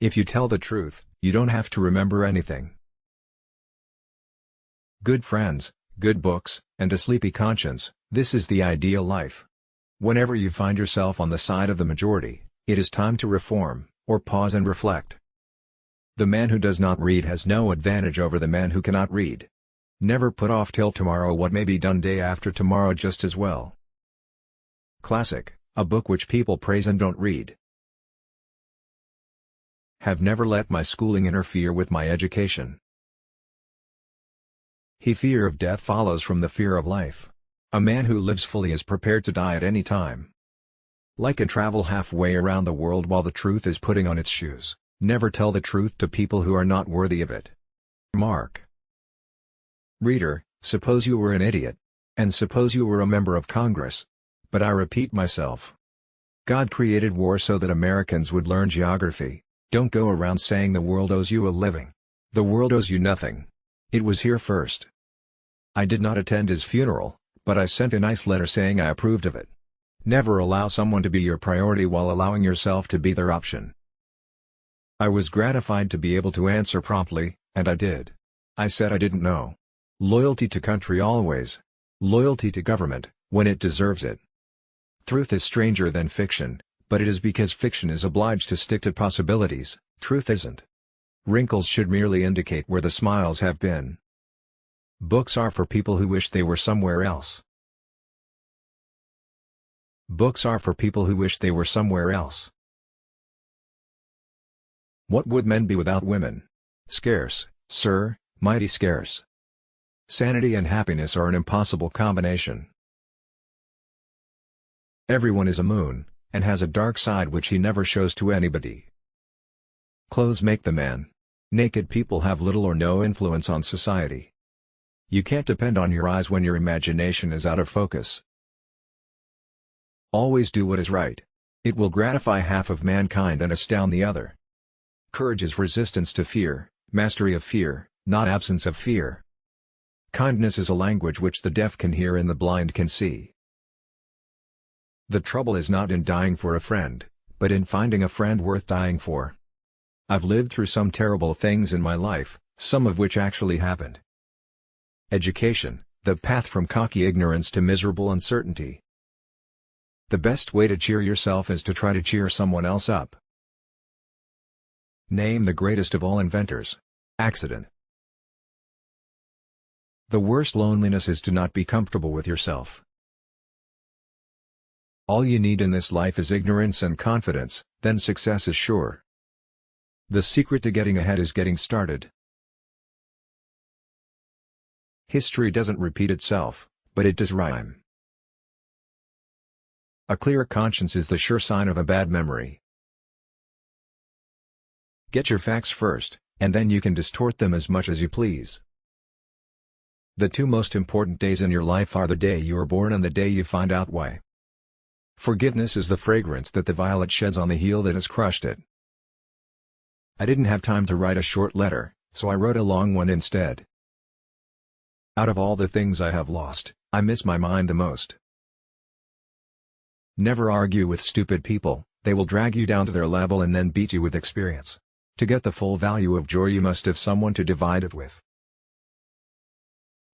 If you tell the truth, you don't have to remember anything. Good friends, good books, and a sleepy conscience, this is the ideal life. Whenever you find yourself on the side of the majority, it is time to reform, or pause and reflect. The man who does not read has no advantage over the man who cannot read. Never put off till tomorrow what may be done day after tomorrow just as well. Classic, a book which people praise and don't read. Have never let my schooling interfere with my education. Fear of death follows from the fear of life. A man who lives fully is prepared to die at any time. Like and travel halfway around the world while the truth is putting on its shoes. Never tell the truth to people who are not worthy of it. Mark. Reader, suppose you were an idiot. And suppose you were a member of Congress. But I repeat myself. God created war so that Americans would learn geography. Don't go around saying the world owes you a living. The world owes you nothing. It was here first. I did not attend his funeral, but I sent a nice letter saying I approved of it. Never allow someone to be your priority while allowing yourself to be their option. I was gratified to be able to answer promptly, and I did. I said I didn't know. Loyalty to country always. Loyalty to government, when it deserves it. Truth is stranger than fiction, but it is because fiction is obliged to stick to possibilities, truth isn't. Wrinkles should merely indicate where the smiles have been. Books are for people who wish they were somewhere else. Books are for people who wish they were somewhere else. What would men be without women? Scarce, sir, mighty scarce. Sanity and happiness are an impossible combination. Everyone is a moon, and has a dark side which he never shows to anybody. Clothes make the man. Naked people have little or no influence on society. You can't depend on your eyes when your imagination is out of focus. Always do what is right. It will gratify half of mankind and astound the other. Courage is resistance to fear, mastery of fear, not absence of fear. Kindness is a language which the deaf can hear and the blind can see. The trouble is not in dying for a friend, but in finding a friend worth dying for. I've lived through some terrible things in my life, some of which actually happened. Education, the path from cocky ignorance to miserable uncertainty. The best way to cheer yourself is to try to cheer someone else up. Name the greatest of all inventors. Accident. The worst loneliness is to not be comfortable with yourself. All you need in this life is ignorance and confidence, then success is sure. The secret to getting ahead is getting started. History doesn't repeat itself, but it does rhyme. A clear conscience is the sure sign of a bad memory. Get your facts first, and then you can distort them as much as you please. The two most important days in your life are the day you are born and the day you find out why. Forgiveness is the fragrance that the violet sheds on the heel that has crushed it. I didn't have time to write a short letter, so I wrote a long one instead. Out of all the things I have lost, I miss my mind the most. Never argue with stupid people, they will drag you down to their level and then beat you with experience. To get the full value of joy you must have someone to divide it with.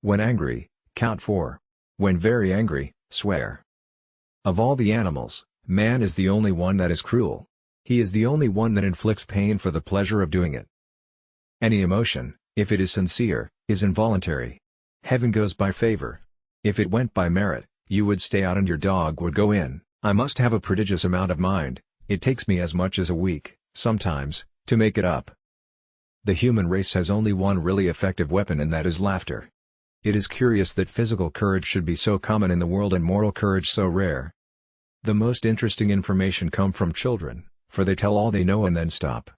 When angry, count 4. When very angry, swear. Of all the animals, man is the only one that is cruel. He is the only one that inflicts pain for the pleasure of doing it. Any emotion, if it is sincere, is involuntary. Heaven goes by favor. If it went by merit, you would stay out and your dog would go in. I must have a prodigious amount of mind, it takes me as much as a week, sometimes, to make it up. The human race has only one really effective weapon and that is laughter. It is curious that physical courage should be so common in the world and moral courage so rare. The most interesting information come from children, for they tell all they know and then stop.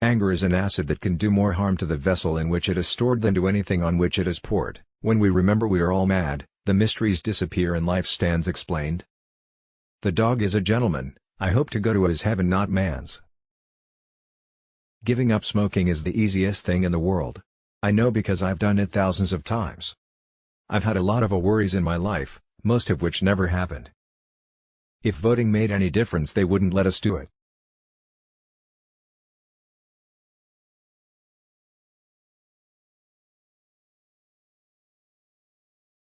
Anger is an acid that can do more harm to the vessel in which it is stored than to anything on which it is poured. When we remember we are all mad, the mysteries disappear and life stands explained. The dog is a gentleman, I hope to go to his heaven not man's. Giving up smoking is the easiest thing in the world. I know because I've done it thousands of times. I've had a lot of worries in my life, most of which never happened. If voting made any difference they wouldn't let us do it.